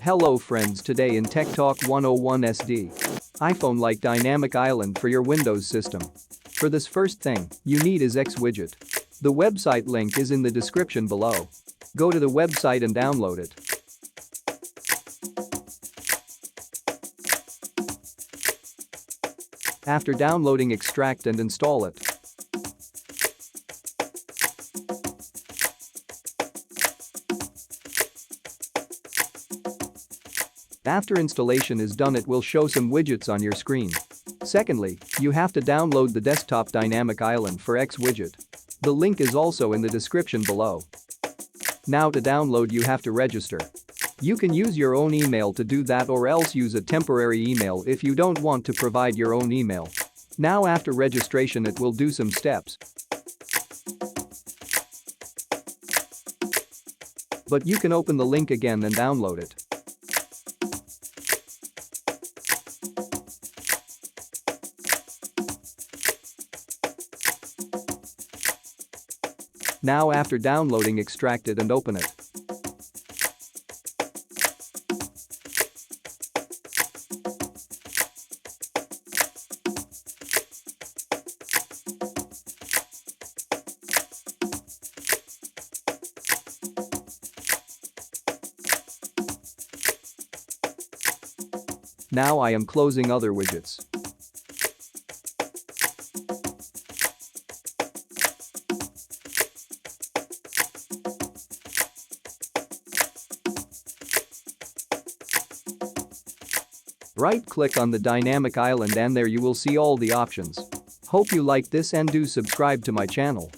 Hello friends, today in Tech Talk 101 SD. iPhone like dynamic island for your Windows system. For this first thing, you need is XWidget. The website link is in the description below. Go to the website and download it. After downloading, extract and install it. After installation is done, it will show some widgets on your screen. Secondly, you have to download the desktop dynamic island for XWidget. The link is also in the description below. Now to download you have to register. You can use your own email to do that, or else use a temporary email if you don't want to provide your own email. Now after registration it will do some steps. But you can open the link again and download it. Now after downloading, extract it and open it. Now I am closing other widgets. Right-click on the dynamic island and there you will see all the options. Hope you like this and do subscribe to my channel.